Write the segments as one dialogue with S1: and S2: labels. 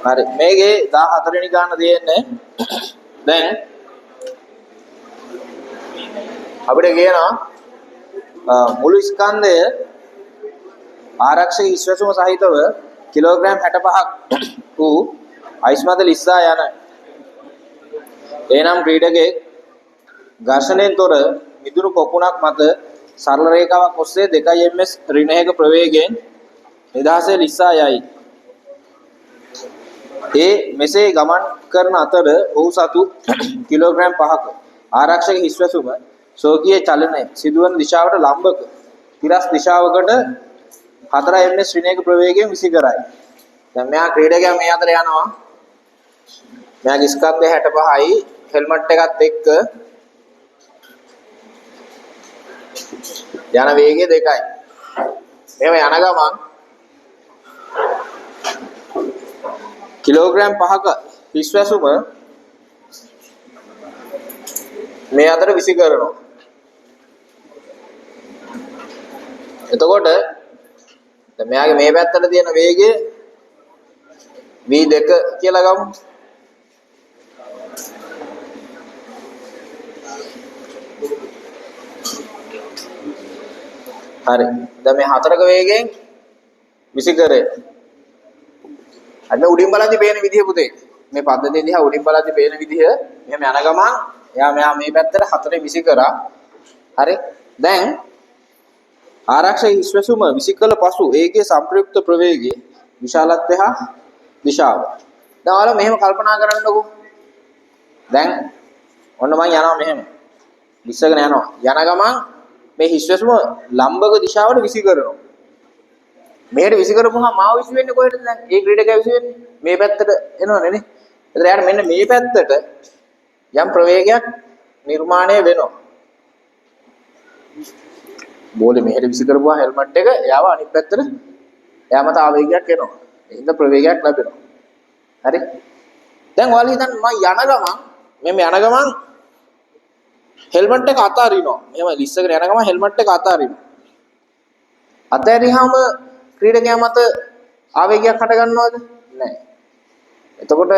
S1: හරි මේකේ 14 වෙනි ගාන තියෙන්නේ දැන් අපිට කියනවා මුළු ස්කන්ධය ආරක්ෂක ඉස්වැසුම සහිතව කිලෝග්‍රෑම් 65ක් වූ අයිස් මත ලිස්සා යන එනම් ක්‍රීඩකයෙක් ඝර්ෂණයෙන් තොර මිදුණු පොකුණක් මත සරල රේඛාවක් ඔස්සේ 2 ms ඍණයක ප්‍රවේගයෙන් නිදහසේ ලිස්සා යයි. ඒ මෙසේ ගමන් කරන අතර ඔහු සතු කිලෝග්‍රෑම් 5ක ආරක්ෂක හිස්වැසුම සෝකීය චලනය සිදුවන දිශාවට ලම්බක තිරස් දිශාවකට 4 ms ශ්‍රේණියක ප්‍රවේගයෙන් විසි කරයි. දැන් මෙයා ක්‍රීඩකයා මේ අතර යනවා. මෙයාගේ ස්කන්ධය 65යි හෙල්මට් එකත් එක්ක යන වේගය 2යි. මෙහෙම යන ගමන් කිලෝග්‍රෑම් 5ක හිස්වැසුම මේ අතර විසි කරනවා. එතකොට දැන් මෙයාගේ මේ පැත්තට තියෙන වේගය v2 කියලා ගමු. හරි. දැන් මේ 4ක වේගයෙන් විසි කරේ. අන්න උඩින් බලද්දි පේන විදිය පුතේ. මේ පද්ධතිය දිහා උඩින් බලද්දි පේන විදිය මෙහෙම යන ගමන් මෙයා මේ පැත්තට 4 විසි කරා. හරි. දැන් ආරක්ෂක හිස්වැසුම විසි කළ පසු ඒකේ සංප්‍රයුක්ත ප්‍රවේගය විශාලත්වය හා දිශාව. දැන් ඔයාලා මෙහෙම කල්පනා කරන්නකෝ. දැන් ඔන්න මම යනවා මෙහෙම. විශ්සගෙන යනවා. යන ගමන් මේ හිස්වැසුම ලම්බක දිශාවට විසි කරනවා. මෙහෙට විසි කරපුවාම මාව විසි වෙන්නේ කොහෙටද දැන්? ඒ ක්‍රීඩකයා විසි වෙන්නේ මේ පැත්තට එනවනේ නේ. එතන යාට මෙන්න මේ පැත්තට යම් ප්‍රවේගයක් නිර්මාණය වෙනවා. බෝලේ මෙහෙට විසි කරපුවා හෙල්මට් එක එයාව අනිත් පැත්තට එයා මත ආවේගයක් එනවා. එහෙනම් ප්‍රවේගයක් ලැබෙනවා. හරි. දැන් ඔයාලා හිතන්න මම යන ගමන් හෙල්මට් එක අතාරිනවා. එහෙම ලිස්සගෙන යන ගමන් හෙල්මට් එක අතාරිනවා. අතෑරියාම ක්‍රීඩකයා මත ආවේගයක් හට ගන්නවද? නැහැ. එතකොට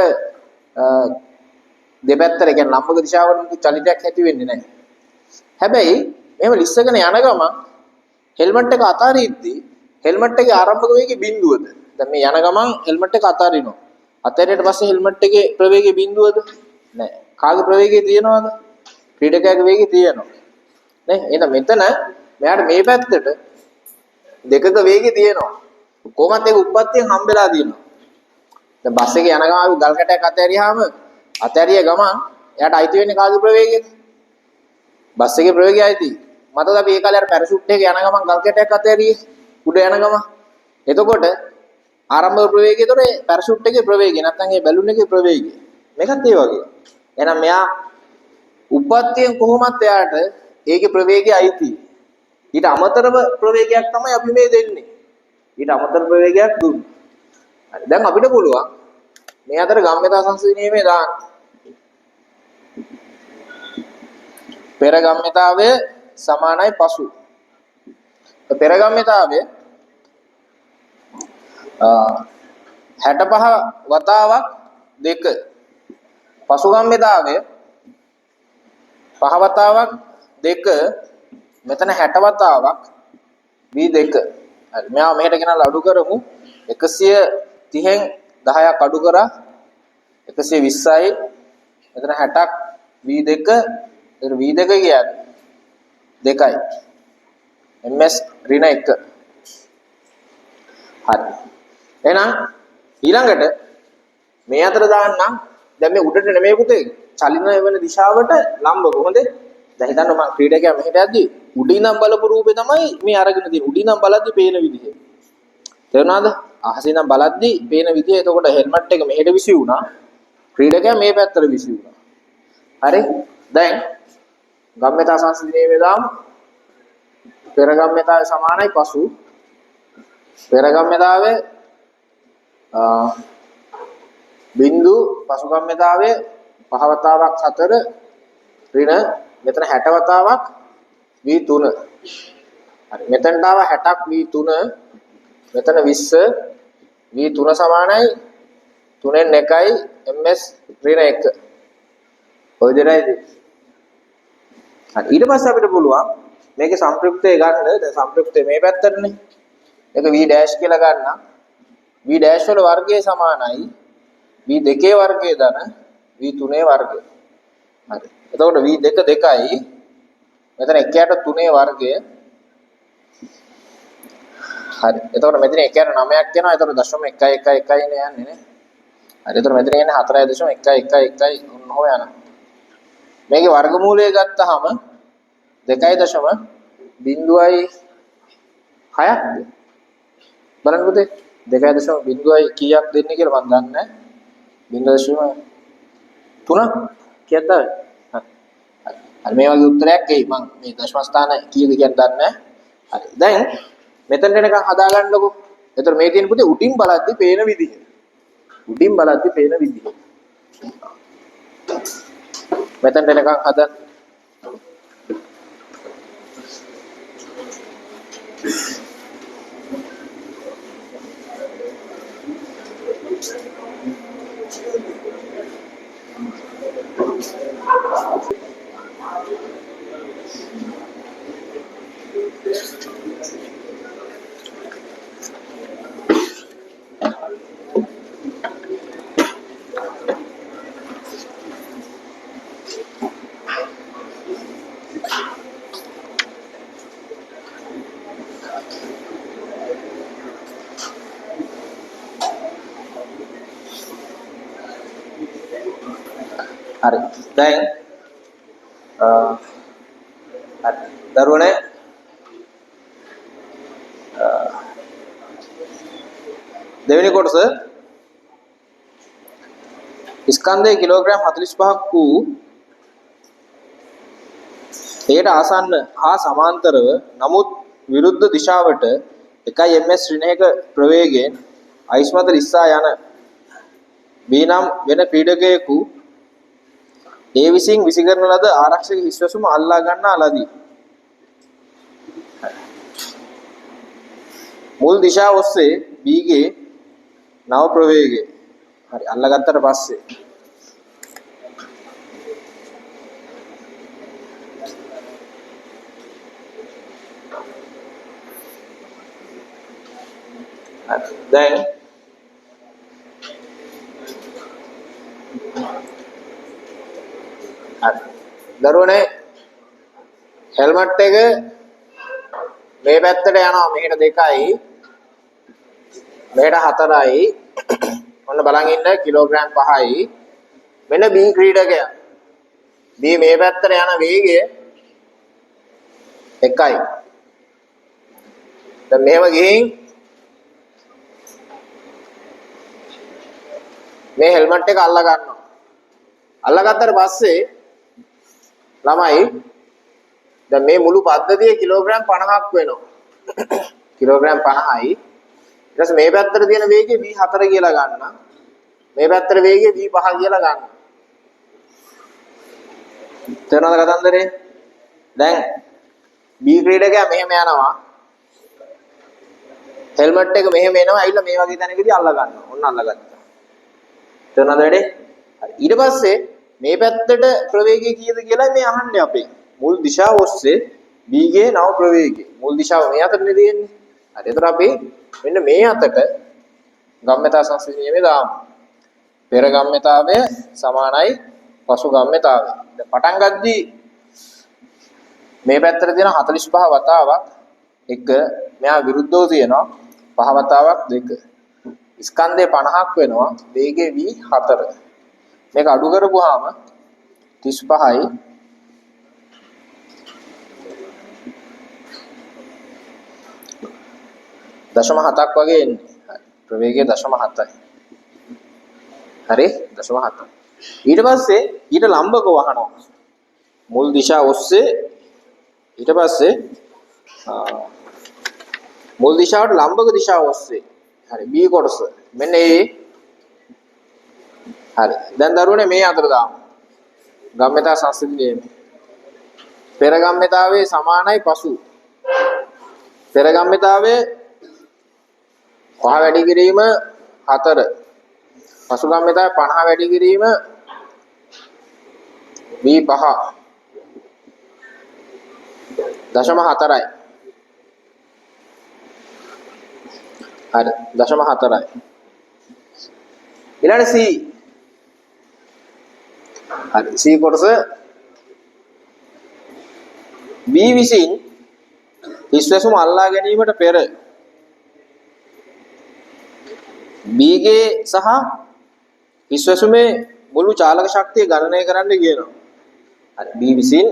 S1: දෙපැත්තට කියන්නේ ලම්බක දිශාවට චලිතයක් ඇති වෙන්නේ නැහැ. හැබැයි එහෙම ලිස්සගෙන යන ගමන් හෙල්මට් එක අතාරිද්දී හෙල්මට් එකේ ආරම්භක වේගය බිඳුවද? දැන් මේ යන ගමන් හෙල්මට් එක අතාරිනවා. අතෑරියට පස්සේ හෙල්මට් එකේ ප්‍රවේගය බිඳුවද? නැහැ. කාගේ ප්‍රවේගය තියෙනවද? ක්‍රීඩකයාගේ වේගය තියෙනවා. නේ? එහෙනම් මෙතන මෙයාට මේ පැත්තට දෙකක වේගය තියෙනවා. කොහොමද ඒක උප්පත්තියෙන් හම්බෙලා තියෙනවා. දැන් බස් එකේ යන ගමන් ගල් කැටයක් අතෑරිය ගමන් එයාට අයිති වෙන්නේ කාගේ ප්‍රවේගයද? බස් එකේ ප්‍රවේගය අයිති. මතකද අපි ඒ කාලේ අර පැරෂූට් එකේ යන ගමන් ගල් කැටයක් අතෑරියේ උඩ යන ගමන්. එතකොට ආරම්භක ප්‍රවේගයතොර පැරෂූට් එකේ ප්‍රවේගය නැත්නම් ඒ බැලුන් එකේ ප්‍රවේගය. මේකත් ඒ වගේ. එහෙනම් මෙයා උප්පත්තියෙන් කොහොමත් එයාට ඒකේ ප්‍රවේගය අයිති. ඊට අමතරව ප්‍රවේගයක් තමයි අපි මේ දෙන්නේ. ඊට අමතර ප්‍රවේගයක් දුන්නේ. හරි. දැන් අපිට පුළුවන් මේ අතර ගම්මිතා සංසිඳීමේ දාන්න. පෙර ගම්මිතාවය සමානයි පසු. පෙර ගම්මිතාවය 65 වතාවක් 2. පසු ගම්මිතාවය 5 වතාවක් 2. මෙතන 60 වතාවක් v2. හරි. මෙයා මෙහෙට ගෙනල්ලා අඩු කරමු. 130න් 10ක් අඩු කරා 120යි. මෙතන 60ක් v2. එතන v2 කියන්නේ 2යි. ms ඍණ 1. හරි. එහෙනම් ඊළඟට මේ අතර දාන්නම්. දැන් මේ උඩට නෙමෙයි පුතේ. චලිත වෙන දිශාවට ලම්බ කොහොමද? දැන් හිතන්න මම ක්‍රීඩකයා මෙහෙට යද්දි උඩින් නම් බලපු රූපේ තමයි මේ අරගෙන තියෙන්නේ. උඩින් නම් බලද්දි පේන විදිහ. තේරුණාද? අහසින් නම් බලද්දි පේන විදිහ. එතකොට හෙල්මට් එක මෙහෙට විසි වුණා. ක්‍රීඩකයා මේ පැත්තට විසි වුණා. හරි? දැන් ගම්මිතා සංසිඳීමේ දාමු. පෙර ගම්මිතාවේ සමානයි පසු. පෙර ගම්මිතාවේ බිංදු පසු ගම්මිතාවේ 5 වතාවක් 4 ඍණ මෙතන 60 වතාවක් v3. හරි. මෙතනට ආව 60ක් v3. මෙතන 20 v3 සමානයි 3න් 1යි ms ඍණ 1. ඔය දෙකයි. හරි ඊට පස්සේ අපිට පුළුවන් මේකේ සම්ප්‍රයුක්තය ගන්න. දැන් සම්ප්‍රයුක්තය මේ පැත්තටනේ. ඒක v dash කියලා ගන්න. v dash වල වර්ගය සමානයි v2 වර්ගය ධන v3 වර්ගය. හරි. එතකොට v2 2යි. මෙතන 1ට 3 වර්ගය. හරි. එතකොට මෙතන 1ට 9ක් එනවා. එතකොට 0.111 නේ යන්නේ නේ. හරි. එතකොට මෙතන එන්නේ 4.111 ඔන්න ඔය යනවා. මේකේ වර්ගමූලය ගත්තාම 2.06ක්ද බලන්න පුතේ 2.0 කීයක් දෙන්නේ කියලා මම දන්නේ නැහැ 0.3 කීයක්ද හරි මේ වගේ උත්තරයක් එයි මම මේ දශම ස්ථාන කීයද කියන දන්නේ නැහැ හරි දැන් මෙතනට එනකන් හදා ගන්නකො එතකොට මේ තියෙන පුතේ උඩින් බලද්දි පේන විදිහ මෙතනට එනකන් හදන්න හරි දැන් හරි දරුවනේ දෙවෙනි කොටස ස්කන්ධයේ කිලෝග්‍රෑම් 45ක් වූ එයට ආසන්න හා සමාන්තරව නමුත් විරුද්ධ දිශාවට 1 ms ඍණයක ප්‍රවේගයෙන් අයිස්මත ලිස්සා යන B නම් වෙන ක්‍රීඩකයෙකු ඒ විසින් විසිකරන ලද ආරක්ෂක හිස්වසුම අල්ලා ගන්නා ලදී. මුල් දිශාව ඔස්සේ B ගේ නව ප්‍රවේගය. හරි අල්ලා ගත්තට පස්සේ දැන් දරුවනේ හෙල්මට් එක මේ පැත්තට යනවා මෙහෙට 2යි මෙහෙට 4යි ඔන්න බලන් ඉන්න කිලෝග්‍රෑම් 5යි මෙන්න B ක්‍රීඩකයා B මේ පැත්තට යන වේගය 1යි දැන් මෙහෙම ගිහින් මේ හෙල්මට් එක අල්ලා ගන්නවා අල්ලා ගත්තට පස්සේ ළමයි දැන් මේ මුළු පද්ධතිය කිලෝග්‍රෑම් 50ක් වෙනවා කිලෝග්‍රෑම් 50යි ඊට පස්සේ මේ පැත්තට තියෙන වේගය v4 කියලා ගන්න මේ පැත්තට වේගය v5 කියලා ගන්න තේරෙනවද කතන්දරේ දැන් B ක්‍රීඩකයා මෙහෙම යනවා හෙල්මට් එක මෙහෙම එනවා ඇවිල්ලා මේ වගේ තැනකදී අල්ලා ගන්නවා ඔන්න අල්ලගත්තා තේරෙනවද වැඩේ හරි ඊට පස්සේ මේ පැත්තට ප්‍රවේගය කීයද කියලා මේ අහන්නේ අපේ. මුල් දිශාව ඔස්සේ B ගේ නව ප්‍රවේගය. මුල් දිශාව මේ අතරනේ තියෙන්නේ. හරි. ඒතර අපි මෙන්න මේ අතට ගම්‍යතා සංසිද්ධිය නියමේ දාමු. පෙර ගම්‍යතාවය සමානයි පසු ගම්‍යතාවය. දැන් පටන් ගද්දී මේ පැත්තට තියෙන 45 වතාවක් 1 මෙහා විරුද්ධව තියෙනවා 5 වතාවක් 2. ස්කන්ධය 50ක් වෙනවා. වේගය v4. මේක අඩු කරපුවාම 35යි දශම 7ක් වගේ එන්නේ. ප්‍රවේගය දශම 7යි. හරි? දශම 7. ඊට පස්සේ ඊට ලම්බක වහනවා. මුල් දිශාව ඔස්සේ ඊට පස්සේ මුල් දිශාවට ලම්බක දිශාව ඔස්සේ. හරි B කොටස. මෙන්න ඒ හරි දැන් දරුවනේ මේ අතර දාමු ගම්‍යතා සංසිද්ධියේ පෙර ගම්‍යතාවයේ සමානයි පසු පෙර ගම්‍යතාවයේ පහ වැඩි කිරීම 4 පසුගාමීතාවය 50 වැඩි කිරීම v5 0.4යි. හරි 0.4යි. ඊළඟ c. හරි c කොටස b විසින් හිස්වැසුම අල්ලා ගැනීමට පෙර b ගේ සහ හිස්වැසුමේ මුළු චාලක ශක්තිය ගණනය කරන්න කියනවා. හරි b විසින්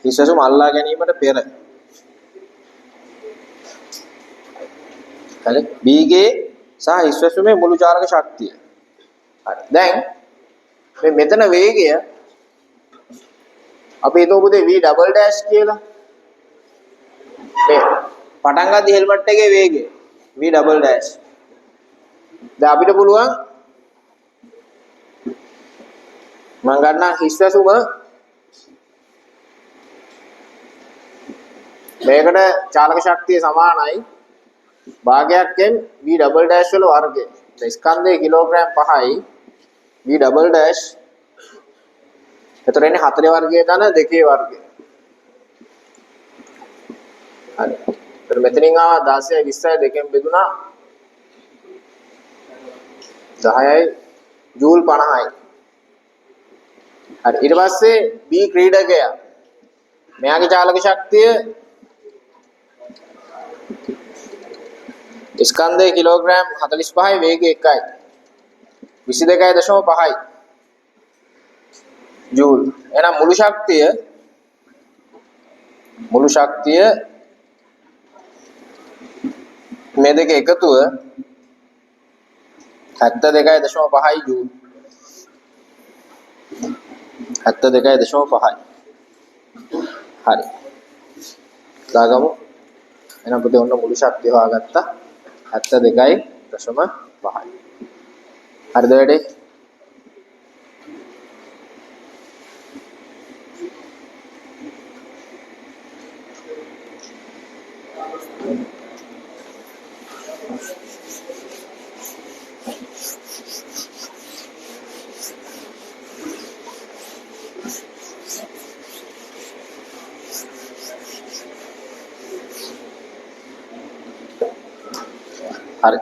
S1: හිස්වැසුම අල්ලා ගැනීමට පෙර හරි b ගේ සහ හිස්වැසුමේ මුළු චාලක ශක්තිය. හරි දැන් මේ මෙතන වේගය අපි හිතමු පුතේ v ඩබල් ඩෑෂ් කියලා. මේ පටන් ගන්න හෙල්මට් එකේ වේගය v ඩබල් ඩෑෂ්. දැන් අපිට පුළුවන් මම ගන්න හිස්වැසුම මේකට චාලක ශක්තිය සමානයි භාගයක්ෙන් v ඩබල් ඩෑෂ් වල වර්ගය. දැන් ස්කන්ධයේ කිලෝග්‍රෑම් 5යි v ඩබල් ඩෑෂ්. එතකොට එන්නේ 4 වර්ගය ධන 2 වර්ගය. හරි. එතකොට මෙතනින් ආවා 16යි 20යි දෙකෙන් බෙදුනා 10යි ජූල් 50යි. හරි ඊට පස්සේ B ක්‍රීඩකයා මෙයාගේ චාලක ශක්තිය ස්කන්ධයේ කිලෝග්‍රෑම් 45යි වේගය 1යි 22.5යි ජූල්. එහෙනම් මුළු ශක්තිය මේ දෙක එකතුව 72.5යි ජූල්. 72.5යි. හරි. දාගමු. එහෙනම් පුතේ ඔන්න මුළු ශක්තිය හොයාගත්තා. 72.5යි. හරිද වැඩේ? හරි.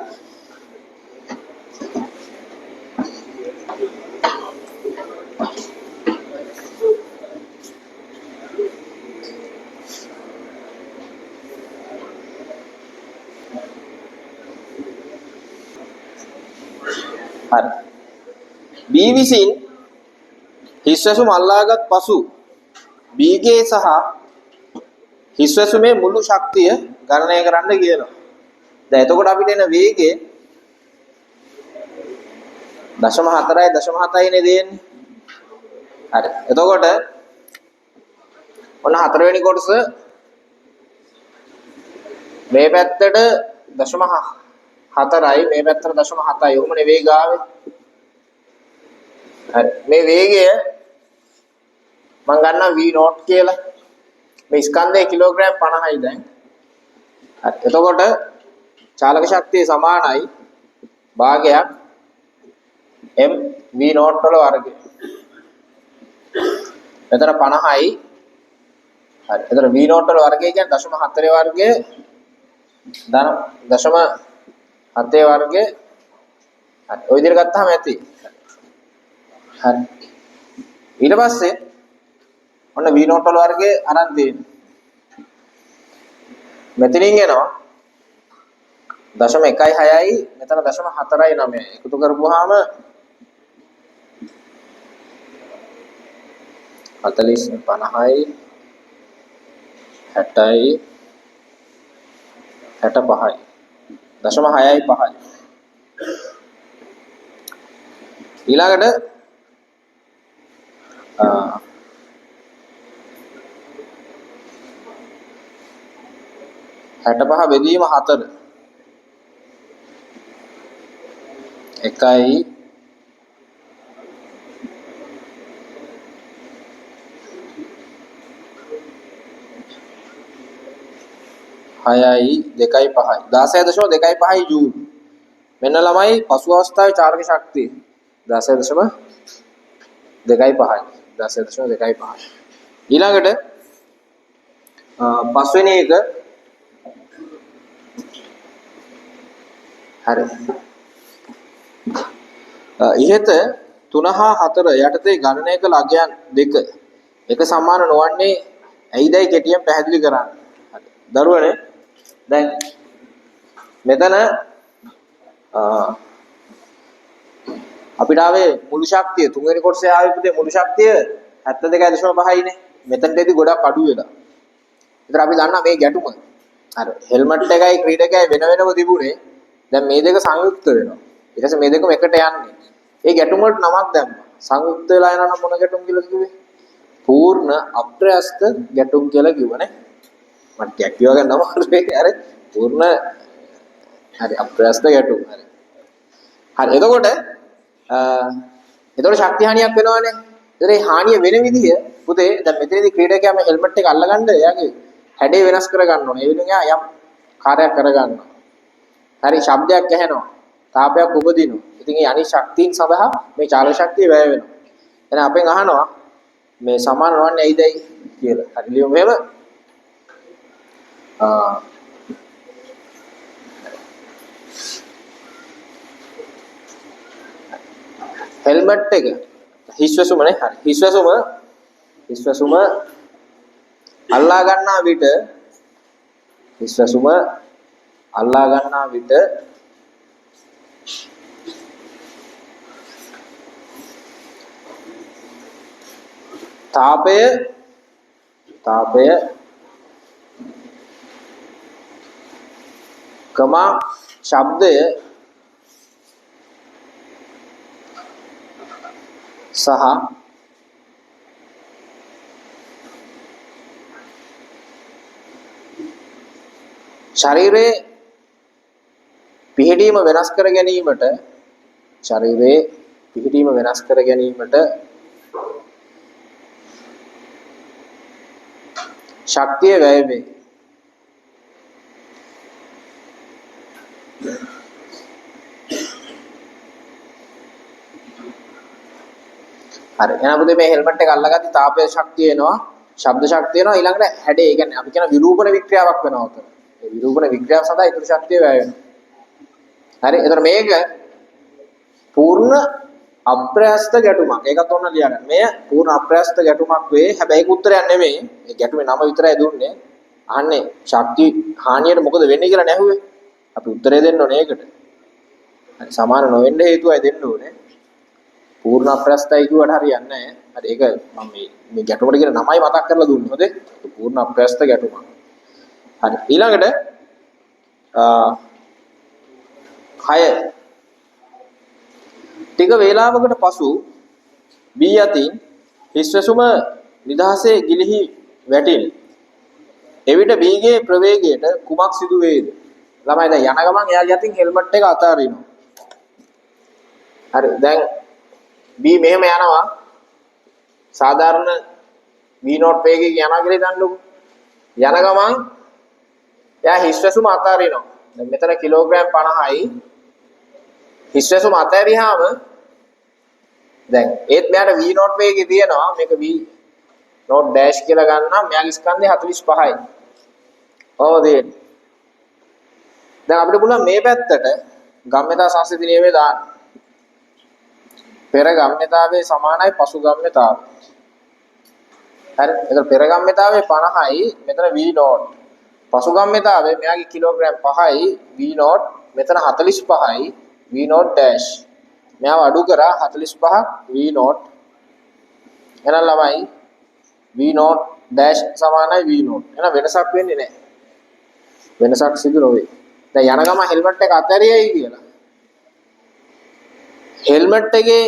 S1: හරි. B විසින් හිස්වැසුම අල්ලාගත් පසු B ගේ සහ හිස්වැසුමේ මුළු ශක්තිය ගණනය කරන්න කියනවා. දැන් එතකොට අපිට එන වේගය 0.4යි 0.7යි නේ දෙන්නේ. හරි. එතකොට ඔන්න හතරවෙනි කොටස මේ පැත්තට 0.4යි මේ පැත්තට 0.7යි. ඔහොමනේ වේග ආවේ. හරි. මේ වේගය මම ගන්නවා v නෝට් කියලා. මේ ස්කන්ධයේ කිලෝග්‍රෑම් 50යි දැන්. හරි. එතකොට චාලක ශක්තිය සමානයි භාගයක් m v නෝට් වල වර්ගය. මෙතන 50යි. හරි. එතන v නෝට් වල වර්ගය කියන්නේ 0.4 වර්ගය ධන 0.7 වර්ගය. හරි. ඔය විදිහට ගත්තාම ඇති. හරි. ඊට පස්සේ ඔන්න v නෝට් වල වර්ගය අරන් තියෙනවා. මෙතනින් එනවා 0.16යි මෙතන 0.4යි 9යි එකතු කරපුවාම 40 50යි 60යි 65යි 0.6යි 5යි ඊළඟට 65 බෙදීම 4 එකයි 6යි 2යි 5යි 16.25යි ජූල්. මෙන්න ළමයි පසු අවස්ථාවේ චාලක ශක්තිය 16.2.5 16.2.5 ඊළඟට පස්වෙනි එක හරි ඉහත 3 හා 4 යටතේ ගණනය කළ අගයන් දෙක එක සමාන නොවන්නේ ඇයිදයි කෙටියෙන් පැහැදිලි කරන්න. හරි. දරුවනේ දැන් මෙතන අපිට ආවේ මුළු ශක්තිය තුන්වෙනි කොටසේ ආවේ පුතේ මුළු ශක්තිය 72.5 නේ. මෙතනදී ගොඩක් අඩු වෙලා. ඒතර අපි දන්නා මේ ගැටුම. අර හෙල්මට් එකයි ක්‍රීඩකයයි වෙන වෙනම තිබුණේ. දැන් මේ දෙක සංයුක්ත වෙනවා. ඊට පස්සේ මේ දෙකම එකට යන්නේ. ඒ ගැටුම වලට නමක් දැම්මා. සංයුක්ත වෙලා යනවා නම් මොන ගැටුම් කියලාද කිව්වේ? පූර්ණ අප්‍රයස්ත ගැටුම් කියලා කිව්වනේ. මට කියව ගන්න අමාරුයි. හරි. පූර්ණ හරි අප්‍රයස්ත ගැටුම්. හරි. හරි. එතකොට ශක්ති හානියක් වෙනවනේ. ඒතර ඒ හානිය වෙන විදිය පුතේ දැන් මෙතනදී ක්‍රීඩකයා මේ හෙල්මට් එක අල්ලගන්න එයාගේ හැඩේ වෙනස් කර ගන්න ඕනේ. ඒ වෙනුවෙන් එයා යම් කාර්යයක් කර ගන්නවා. හරි ශබ්දයක් ඇහෙනවා. තාපයක් උපදිනවා. ඉතින් ඒ අනිත් ශක්තියින් සඳහා මේ චාලක ශක්තිය වැය වෙනවා. එහෙනම් අපෙන් අහනවා මේ සමාන නොවන්නේ ඇයිදයි කියලා. හරි ලියමු මෙහෙම. හෙල්මට් එක හිස්වැසුමනේ හරි. හිස්වැසුම අල්ලා ගන්නා විට තාපය කමා ශබ්දය සහ ශරීරයේ පිහිටීම වෙනස් කර ගැනීමට ශක්තිය වැය වේ. හරි. එහෙනම් පුතේ මේ හෙල්මට් එක අල්ලගatti තාපය ශක්තිය එනවා, ශබ්ද ශක්තිය එනවා, ඊළඟට හැඩේ, ඒ කියන්නේ අපි කියන විරූපණ වික්‍රියාවක් වෙනවා උතන. ඒ විරූපණ වික්‍රියාව සඳහා ඊටු ශක්තිය වැය වෙනවා. හරි. එතකොට මේක පූර්ණ අප්‍රයස්ත ගැටුමක්. ඒකත් ඕන ලියගන්න. මේ පූර්ණ අප්‍රයස්ත ගැටුමක් වේ. හැබැයි ඒක උත්තරයක් නෙමෙයි. මේ ගැටුමේ නම විතරයි දුන්නේ. අහන්නේ ශක්ති හානියට මොකද වෙන්නේ කියලා නැහුවේ. අපි උත්තරේ දෙන්න ඕනේ ඒකට. හරි සමාන නොවෙන්න හේතුවයි දෙන්න ඕනේ. පූර්ණ අප්‍රයස්තයි කියුවට හරියන්නේ නැහැ. හරි ඒක මම මේ ගැටුමට කියන නමයි මතක් කරලා දුන්නේ. හොඳේ. පූර්ණ අප්‍රයස්ත ගැටුමක්. හරි ඊළඟට 6 ටික වේලාවකට පසු B යතින් හිස්වැසුම නිදහසේ ගිලිහි වැටිනි. එවිට B ගේ ප්‍රවේගයට කුමක් සිදු වේද? ළමයි දැන් යන ගමන් එයා යතින් හෙල්මට් එක අතාරිනවා. හරි දැන් B මෙහෙම යනවා. සාධාරණ V0 වේගයකින් යනවා කියලා හිතන්නකෝ. යන ගමන් එයා හිස්වැසුම අතාරිනවා. දැන් මෙතන කිලෝග්‍රෑම් 50යි. හිස්වැසුම අතෑරියාම දැන් ඒත් මෙයාට V0 වේගය තියෙනවා. මේක V0 ඩෑෂ් කියලා ගන්නම්. මෙයාගේ ස්කන්ධය 45යි. කොහොමද තියෙන්නේ? දැන් අපිට පුළුවන් මේ පැත්තට ගම්‍යතා සංසිද්ධි නියමයේ දාන්න. පෙර ගම්‍යතාවයේ සමානයි පසු ගම්‍යතාවය. හරි. ඒක පෙර ගම්‍යතාවයේ 50යි. මෙතන V0. පසු ගම්‍යතාවයේ මෙයාගේ කිලෝග්‍රෑම් 5යි. V0 මෙතන 45යි. V0 ඩෑෂ් මෙයාව අඩු කරා 45ක් V0 එහෙනම් ළමයි V0 ඩෑෂ් සමානයි V0 එහෙනම් වෙනසක් වෙන්නේ නැහැ වෙනසක් සිදු නොවේ දැන් යන ගම හෙල්මට් එක අතහැරියයි කියලා හෙල්මට් එකේ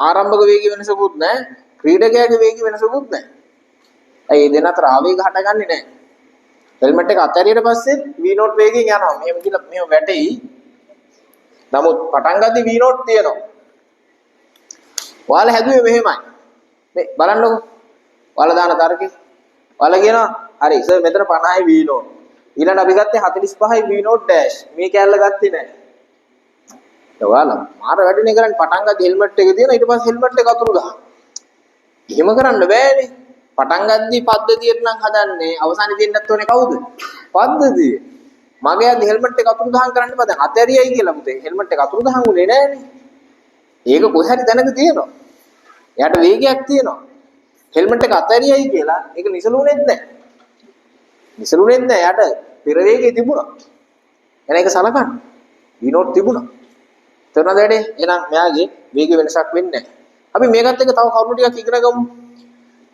S1: ආරම්භක වේගය වෙනසකුත් නැහැ ක්‍රීඩකයාගේ වේගය වෙනසකුත් නැහැ ඒ දෙන අතර ආවේග හටගන්නේ නැහැ හෙල්මට් එක අතහැරියට පස්සේ V0 වේගයෙන් යනවා මෙහෙම කියලා මෙහෙම වැටෙයි නමුත් පටන් ගද්දි V0 තියෙනවා. ඔයාලා හැදුවේ මෙහෙමයි. මේ බලන්නකෝ. ඔයාලා දාන තර්කේ. ඔයාලා කියනවා හරි සර් මෙතන 50යි V0. ඊළඟ අපි ගත්තේ 45යි V0 ඩෑෂ්. මේ කැල්ල ගත්තේ නැහැ. ඔයාලා මාර වැඩනේ කරන්නේ පටන් ගන්න හෙල්මට් එක දිනන ඊට පස්සේ හෙල්මට් එක අතුරු දාන. එහෙම කරන්න බෑනේ. පටන් ගද්දී පද්ධතියට නම් හදන්නේ අවසානයේ දෙන්නත් ඕනේ කවුද? පද්ධතිය. මගේ අද හෙල්මට් එක අතුරු දහන් කරන්න බෑ. දැන් අතහැරියයි කියලා පුතේ හෙල්මට් එක අතුරු දහන් උනේ නෑනේ. ඒක කොහේ හරි දැනක තියෙනවා. එයාට වේගයක් තියෙනවා. හෙල්මට් එක අතහැරියයි කියලා ඒක නිසලුනේත් නෑ. නිසලුනේත් නෑ. එයාට පෙර වේගය තිබුණා. එන එක සලකන්න. විනෝඩ් තිබුණා. තේරුණාද වැඩේ? එහෙනම් මෙයාගේ වේග වෙනසක් වෙන්නේ නැහැ. අපි මේකත් එක්ක තව කරුණු ටිකක් ඉගෙන ගමු.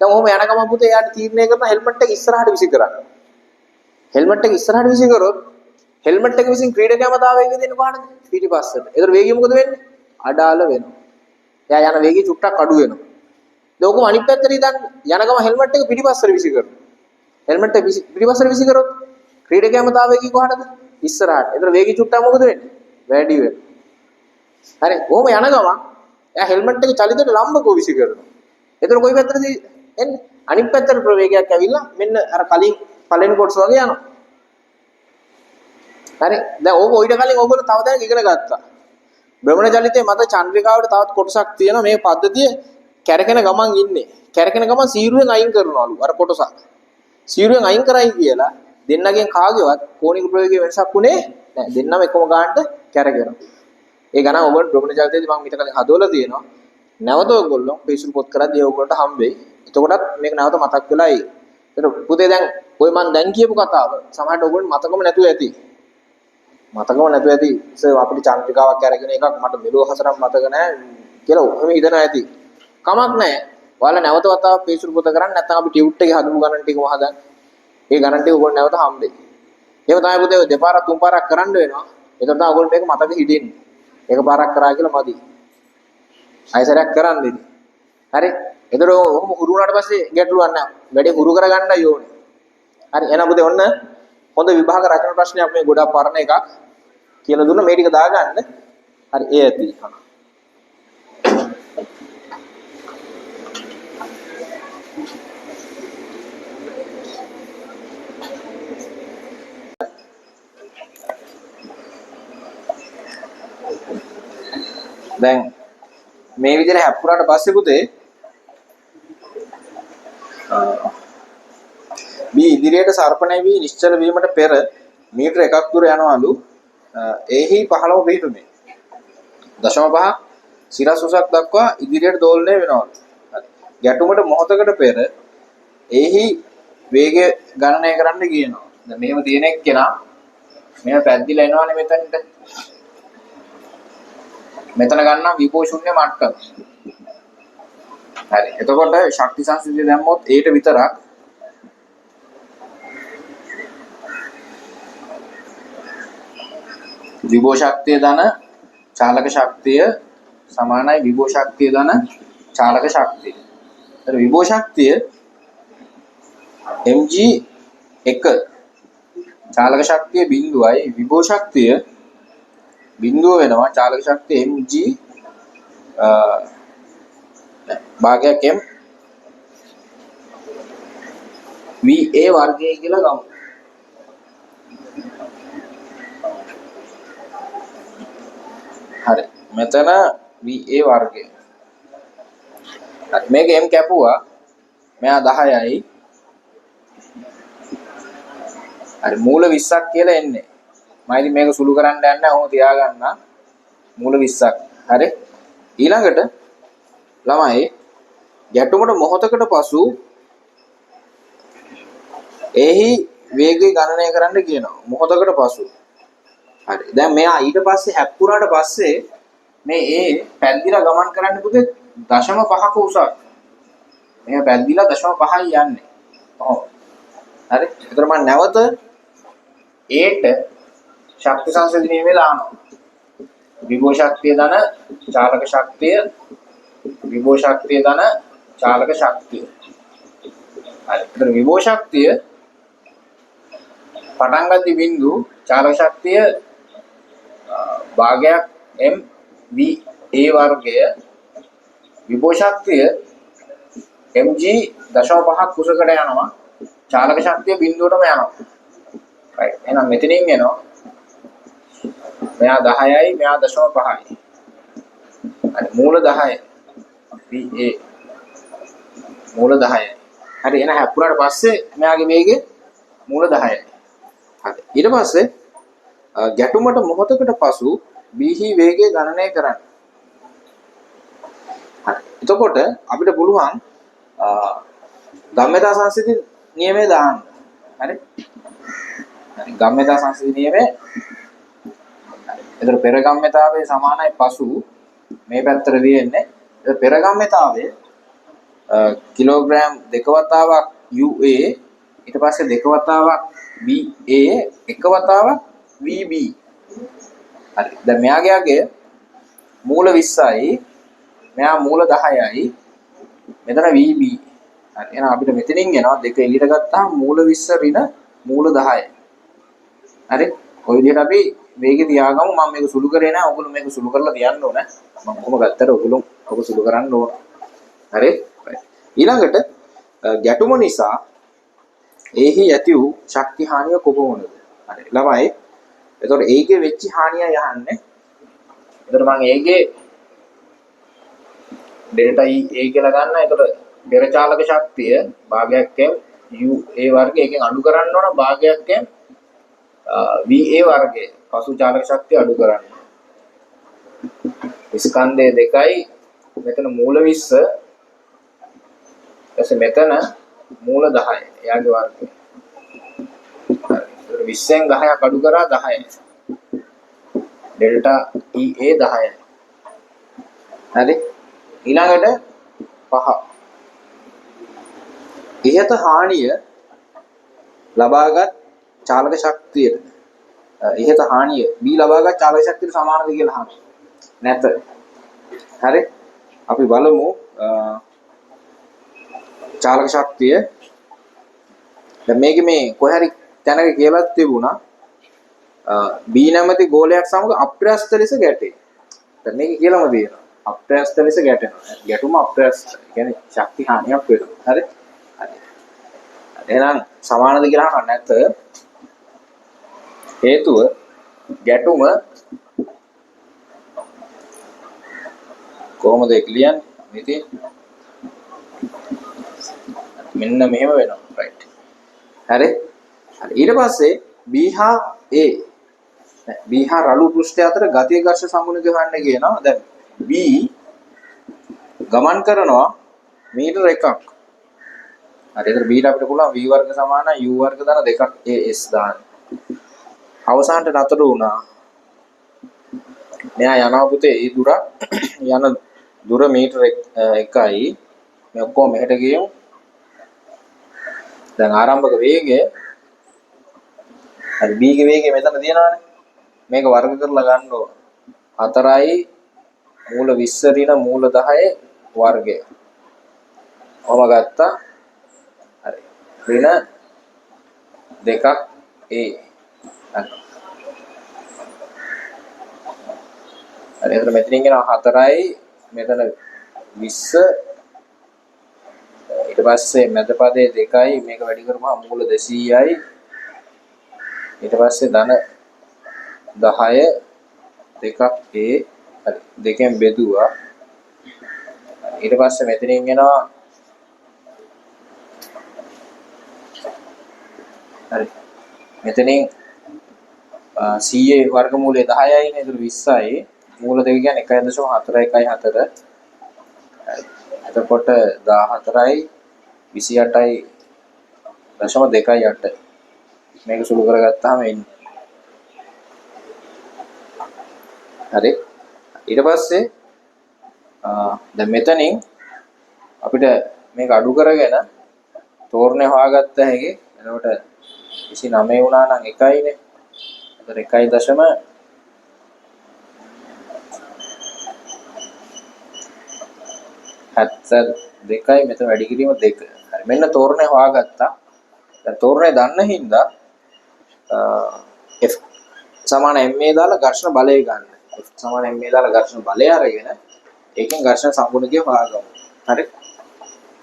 S1: දැන් ඔහොම යන ගමන් පුතේ එයාට තීරණය කරන හෙල්මට් එක ඉස්සරහට විසි කරන්න. හෙල්මට් එක ඉස්සරහට විසි කරොත් හෙල්මට් එක විසින් ක්‍රීඩකයාම තාම වේගය දෙන්න කොහොමද? පිටිපස්සට. ඒතර වේගය මොකද වෙන්නේ? අඩාල වෙනවා. එයා යන වේගය චුට්ටක් අඩු වෙනවා. දැන් ඔකම අනිත් පැත්තට ඉඳන් යන ගමන් හෙල්මට් එක පිටිපස්සට විසි කරනවා. හෙල්මට් එක පිටිපස්සට විසි කරොත් ක්‍රීඩකයාම තාම වේගය කොහටද? ඉස්සරහට. ඒතර වේගය චුට්ටක් මොකද වෙන්නේ? වැඩි වෙනවා. හරි. කොහොම යන ගමන් එයා හෙල්මට් එක චලිතයට ලම්බකෝ විසි කරනවා. ඒතර කොයි පැත්තටද එන්නේ? අනිත් පැත්තට ප්‍රවේගයක් ඇවිල්ලා මෙන්න අර කලින් පළවෙනි කොටස වගේ යනවා. හරි. දැන් ඕක ඊට කලින් ඕගොල්ලෝ තව දැනක ඉගෙන ගත්තා. භ්‍රමණ චලිතයේ මත චන්ද්‍රිකාවට තවත් කොටසක් තියෙනවා. මේ පද්ධතිය කැරකෙන ගමන් ඉන්නේ. කැරකෙන ගමන් සීරුවෙන් අයින් කරනවලු අර කොටස. සීරුවෙන් අයින් කරයි කියලා දෙන්නගෙන් කාගේවත් කෝණික ප්‍රවේගයේ වෙනසක් උනේ නැහැ. දෙන්නම එකම ගානට කැරකෙනවා. ඒ ගණන් ඔයගොල්ලෝ භ්‍රමණ චලිතයේදී මම ඊට කලින් හදවලා තියෙනවා. නැවත ඔයගොල්ලෝ පේසුල් පොත් කරද්දී ඔයගොල්ලන්ට හම්බෙයි. එතකොටත් මේක නැවත මතක් වෙලා එයි. ඒතර පුතේ දැන් ඔය මම දැන් කියපු කතාව සමහරට ඔයගොල්ලෝ මතකම නැතුව ඇති. මතකම නැතුව ඇති. අපිට චන්ද්‍රිකාවක් අරගෙන එකක් මට මෙලෝ හතරක් මතක නැහැ කියලා ඔහොම හිතනවා ඇති. කමක් නැහැ. ඔයාලා නැවත වතාවක් පේසුල් පොත කරන්න නැත්නම් අපි ටියුට් එකේ හදපු ගණන් ටිකම හදන්න. ඒ ගණන් ටික ඔයගොල්ලෝ නැවත හම්බෙයි. එහෙම තමයි පුතේ දෙපාරක් තුන් පාරක් කරන්න වෙනවා. එතකොට තමයි ඔයගොල්ලෝ මේක මතක හිටින්නේ. එක පාරක් කරා කියලා මදි. ආයෙසරයක් කරන්න ඉතින්. හරි. එතකොට ඔහොම හුරු වුණාට පස්සේ ගැටලුවක් නැහැ. වැඩි හුරු කරගන්නයි ඕනේ. හරි. එහෙනම් පුතේ ඔන්න හොඳ විභාග රචන ප්‍රශ්නයක් මේ ගොඩක් පරණ එකක් කියලා දුන්න මේ ටික දාගන්න. හරි. ඒ ඇති. දැන් මේ විදිහට හැප්පුණාට පස්සේ පුතේ මේ ඉදිරියට සර්පණය වී නිශ්චල වීමට පෙර මීටර 1ක් දුර යනවලු එහි 15 පිටුනේ 0.5 සිරස් උසක් දක්වා ඉදිරියට දෝලණය වෙනවලු. ගැටුමට මොහොතකට පෙර එහි වේගය ගණනය කරන්න කියනවා. දැන් මෙහෙම තියෙන එක්කෙනා මෙහෙම පැද්දිලා එනවනේ මෙතනට. මෙතන ගන්නම් විභව ශූන්‍ය මට්ටම. හරි. එතකොට ශක්ති සංසිද්ධිය දැම්මොත් ඒට විතරක් විභව ශක්තිය ධන චාලක ශක්තිය සමානයි විභව ශක්තිය ධන චාලක ශක්තිය. ඒතර විභව ශක්තිය mg 1 චාලක ශක්තිය බිඳුවයි විභව ශක්තිය බිඳුව වෙනවා චාලක ශක්තිය mg භාගයක් m va වර්ගය කියලා ගමු. හරි. මෙතන va වර්ගය. මේක m කැපුවා. මෙයා 10යි. හරි මූල 20ක් කියලා එන්නේ. මම ඉතින් මේක සුළු කරන්න යන්නේ නැහැ. ඔහොම තියාගන්න. මූල 20ක්. හරි. ඊළඟට ළමයි ගැටුමට මොහොතකට පසු එහි වේගය ගණනය කරන්න කියනවා. මොහොතකට පසු. හරි. දැන් මෙයා ඊට පස්සේ හැප්පුණාට පස්සේ මේ පැද්දිලා ගමන් කරන්න පුතේ 0.5ක උසක්. මේ පැද්දිලා 0.5යි යන්නේ. ඔව්. හරි. ඒතර මම නැවත ඒට ශක්ති සංසිඳනීය වෙලා ආනවා. විභව ශක්තිය ධන චාලක ශක්තිය විභව ශක්තිය ධන චාලක ශක්තිය. හරි. ඒතර විභව ශක්තිය පටන් ගන්න බිඳු චාලක ශක්තිය භාගයක් m va වර්ගය විභව ශක්තිය mg 0.5ක් කුසකට යනවා චාලක ශක්තිය බිඳුවටම යනවා. right. එහෙනම් මෙතනින් එනවා මෙයා 10යි මෙයා 0.5යි. හරි මූල 10යි. VA මූල 10යි. හරි එහෙනම් හැප්පුණාට පස්සේ මෙයාගේ වේගය මූල 10යි. හරි ඊට පස්සේ ගැටුමට මොහොතකට පසු BH වේගය ගණනය කරන්න. හරි එතකොට අපිට පුළුවන් ගම්‍යතා සංසිද්ධි නියමය දාන්න. හරි හරි ගම්‍යතා සංසිද්ධි නියමය. ඒතර පෙර ගම්‍යතාවයේ සමානයි පසු මේ පැත්තට දෙන්නේ. ඒතර පෙර ගම්‍යතාවයේ කිලෝග්‍රෑම් 2 වතාවක් UA ඊට පස්සේ 2 වතාවක් BA 1 වතාවක් VB. හරි දැන් මෙයාගේ මූල 20යි මෙයා මූල 10යි මෙතන VB. හරි එහෙනම් අපිට මෙතනින් එනවා දෙක එළියට ගත්තාම මූල 20 ඍණ මූල 10යි. හරි ඔය විදිහට අපි වේගෙ තියාගමු. මම මේක සුළු කරේ නැහැ. ඔයගොල්ලෝ මේක සුළු කරලා තියන්න ඕන. මම කොහොම ගත්තට ඔයගොල්ලෝ ඔක සුළු කරන්න ඕන. හරි ඊළඟට ගැටුම නිසා එහි ඇති වූ ශක්ති හානිය කොහොමද? හරි ළමයි. එතකොට ඒකේ වෙච්ච හානිය යහන්නේ. එතකොට මම ඒකේ ඩෙල්ටා E A කියලා ගන්න. එතකොට පෙර චාලක ශක්තිය භාගයක් m UA වර්ගය එකෙන් අඩු කරන්න ඕන භාගයක් m VA වර්ගය පසු චාලක ශක්තිය අඩු කරන්න. ස්කන්ධය දෙකයි මෙතන මූල 20 ඊට මෙතන මූල 10. එයාගේ වර්ගය. හරි 20න් 10ක් අඩු කරා 10යි. Delta EA 10යි. හරි ඊළඟට 5. ඉහත හානිය ලබාගත් චාලක ශක්තියට ඉහත හානිය B ලබාගත් චාලක ශක්තියට සමානද කියලා අහනවා. නැත. හරි අපි බලමු චාලක ශක්තිය දැන් මේකේ මේ කොහරි තැනක කියලා තිබුණා B නැමැති ගෝලයක් සමග අප්‍රස්ත ලෙස ගැටේ. දැන් මේක කියලාම තියෙනවා අප්‍රස්ත ලෙස ගැටෙනවා. ගැටුම අප්‍රස්ත. කියන්නේ ශක්ති හානියක් වෙනවා. හරි. හරි. එහෙනම් සමානද කියලා අහන්න නැත. හේතුව ගැටුම කොහොමද ඒක ලියන්නේ? ඉතින් මෙන්න මෙහෙම වෙනවා. රයිට්. හරි. හරි. ඊට පස්සේ B හා A B හා රළු පෘෂ්ඨය අතර ගතිය ඝර්ෂණ සම්මුතිය ගන්න කියනවා. දැන් B ගමන් කරනවා මීටර 1ක්. හරි. ඒතර B ට අපිට පුළුවන් V වර්ග සමානයි U වර්ග දාන 2ක් AS දාන්න. අවසානට නතර වුණා. මෙයා යනවා පුතේ ඒ දුර යන දුර මීටර 1යි. මේ ඔක්කොම මෙහෙට ගියමු. දැන් ආරම්භක වේගය හරි B ගේ වේගය මෙතන තියෙනවානේ. මේක වර්ග කරලා ගන්න ඕන. 4යි මූල 20 ඍණ මූල 10 වර්ගය. ඔම ගත්තා. හරි. ඍණ 2ක් A. හරි. හරි එතන මෙතනින් එනවා 4යි මෙතන 20 ඊට පස්සේ මැද පදේ 2යි මේක වැඩි කරපුවාම මූල 200යි ඊට පස්සේ ධන 10 2ක් A හරි දෙකෙන් බෙදුවා ඊට පස්සේ මෙතනින් එනවා හරි මෙතනින් CA වර්ගමූලය 10යි නේද 20යි මූල දෙක කියන්නේ 1.4114 එතකොට 14යි 28යි 0.28 මේක සුළු කරගත්තාම එන්නේ හරි ඊට පස්සේ දැන් මෙතනින් අපිට මේක අඩු කරගෙන තෝරණේ හොයාගත්ත හැකි එතකොට 29 වුණා නම් 1යිනේ එතකොට 1.72යි මෙතන වැඩි කිරීම 2. හරි මෙන්න තෝරණේ හොයාගත්තා. දැන් තෝරණේ දන්න හින්දා F සමාන ma දාලා ඝර්ෂණ බලය ගන්න. F සමාන ma දාලා ඝර්ෂණ බලය අරගෙන ඒකෙන් ඝර්ෂණ සම්පූර්ණකය හොයාගමු. හරි.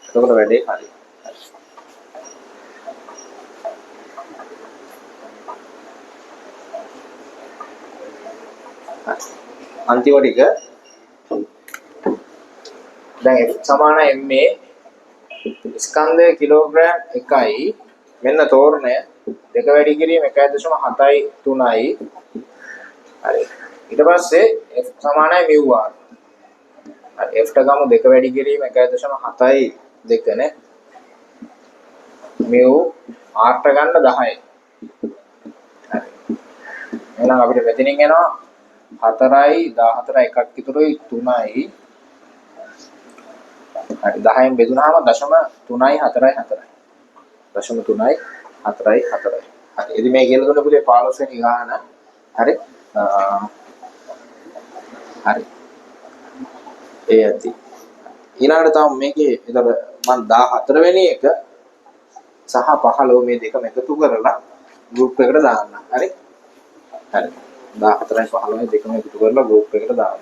S1: එතකොට වැඩේ හරි. අන්තිම ටික දැන් F සමාන ma ස්කන්ධය කිලෝග්‍රෑම් 1යි මෙන්න තෝරණය 2 වැඩි කිරීම 1.73යි හරි ඊට පස්සේ F සමානයි μr හරි F ට ගමු 2 වැඩි කිරීම 1.7යි 2 නේ mu r ට ගන්න 10යි හරි එහෙනම් අපිට මෙතනින් එනවා 4යි 14යි එකක් ඉතුරුයි 3යි හරි 10න් බෙදුනහම 0.3යි 4යි 4යි 0.3යි 4යි 4යි හරි ඉතින් මේ කියලා දුන්න පුතේ 15 වෙනි ගාන හරි හරි ඒ ඇති ඊළඟට තව මේකේ එතකොට මම 14 වෙනි එක සහ 15 මේ දෙකම එකතු කරලා ගෲප් එකට දාන්න හරි හරි 14යි 15යි දෙකම එකතු කරලා ගෲප් එකට දාන්න